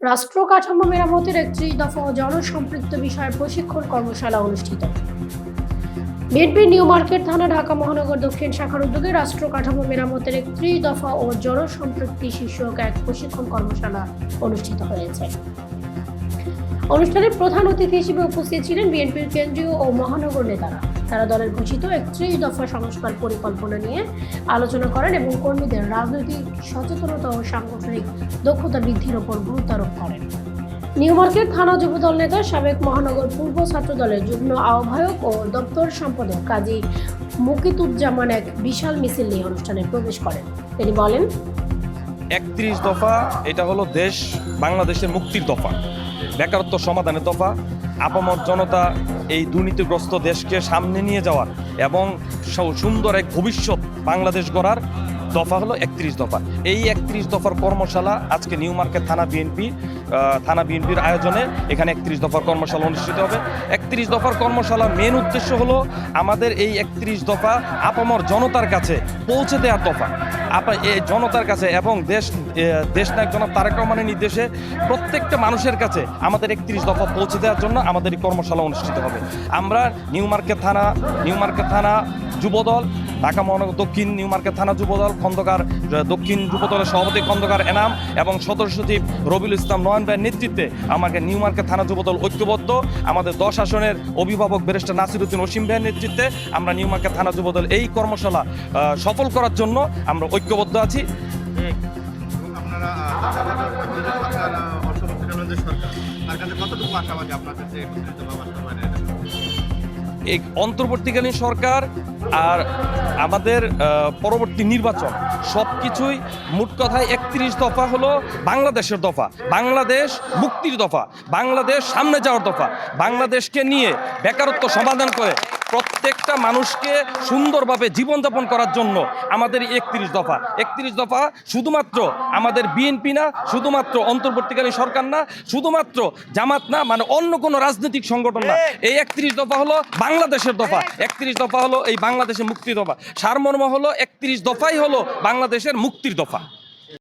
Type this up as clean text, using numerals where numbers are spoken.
রাষ্ট্র কাঠামো মেরামতের ৩১ দফা ও জনসম্পৃক্ত বিষয়ে প্রশিক্ষণ কর্মশালা অনুষ্ঠিত। বিএনপি নিউ মার্কেট থানা ঢাকা মহানগর দক্ষিণ শাখার উদ্যোগে রাষ্ট্র কাঠামো মেরামতের ৩১ দফা ও জনসম্পৃক্তি শীর্ষক এক প্রশিক্ষণ কর্মশালা অনুষ্ঠিত হয়েছে। অনুষ্ঠানে প্রধান অতিথি হিসেবে উপস্থিত ছিলেন বিএনপির কেন্দ্রীয় ও মহানগর নেতারা। তারা দলের ঘোষিত ৩১ দফা সংস্কার পরিকল্পনা নিয়ে আলোচনা করেন এবং কর্মীদের রাজনৈতিক সচেতনতা ও সাংগঠনিক দক্ষতা বৃদ্ধির উপর গুরুত্ব আরোপ করেন। নিউ মার্কেট থানা যুবদল নেতা সাবেক মহানগর পূর্ব ছাত্র দলের যুগ্ম আহ্বায়ক ও দপ্তর সম্পাদক কাজী মুকিতুজ্জামান এক বিশাল মিছিল নিয়ে অনুষ্ঠানে প্রবেশ করেন। তিনি বলেন, ৩১ দফা এটা হলো বাংলাদেশের মুক্তির দফা, বেকারত্ব সমাধানের দফা, আপামর জনতা এই দুর্নীতিগ্রস্ত দেশকে সামনে নিয়ে যাওয়ার এবং সুন্দর এক ভবিষ্যৎ বাংলাদেশ গড়ার দফা হলো ৩১ দফা। এই ৩১ দফার কর্মশালা আজকে নিউ মার্কেট থানা বিএনপির আয়োজনে এখানে ৩১ দফার কর্মশালা অনুষ্ঠিত হবে। ৩১ দফার কর্মশালা মেন উদ্দেশ্য হলো আমাদের এই ৩১ দফা আপামর জনতার কাছে পৌঁছে দেওয়ার দফা, এই জনতার কাছে এবং দেশ নায়ক জনাব তারেক রহমানের নির্দেশে প্রত্যেকটা মানুষের কাছে আমাদের ৩১ দফা পৌঁছে দেওয়ার জন্য আমাদের এই কর্মশালা অনুষ্ঠিত হবে। আমরা নিউ মার্কেট থানা যুবদল, ঢাকা মহানগর দক্ষিণ নিউ মার্কেট থানা যুবদল, খন্দকার দক্ষিণ যুবদলের সভাপতি খন্দকার এনাম এবং সদস্য সচিব রবিউল ইসলাম নয়ন ভাইয়ের নেতৃত্বে আমাকে নিউ মার্কেট থানা যুবদল ঐক্যবদ্ধ, আমাদের ১০ আসনের অভিভাবক ব্যারিস্টার নাসিরউদ্দিন ওসিম ভাইয়ের নেতৃত্বে আমরা নিউ মার্কেট থানা যুবদল এই কর্মশালা সফল করার জন্য আমরা ঐক্যবদ্ধ আছি। এই অন্তর্বর্তীকালীন সরকার আর আমাদের পরবর্তী নির্বাচন সব কিছুই মোট কথায় ৩১ দফা হলো বাংলাদেশের দফা, বাংলাদেশ মুক্তির দফা, বাংলাদেশ সামনে যাওয়ার দফা, বাংলাদেশকে নিয়ে বেকারত্ব সমাধান করে প্রত্যেকটা মানুষকে সুন্দরভাবে জীবনযাপন করার জন্য আমাদের ৩১ দফা। ৩১ দফা শুধুমাত্র আমাদের বিএনপি না, শুধুমাত্র অন্তর্বর্তীকালীন সরকার না, শুধুমাত্র জামাত না, মানে অন্য কোনো রাজনৈতিক সংগঠন না। এই ৩১ দফা হলো বাংলাদেশের দফা, ৩১ দফা হলো এই বাংলাদেশের মুক্তির দফা, সারমর্ম হলো ৩১ দফাই হলো বাংলাদেশের মুক্তির দফা।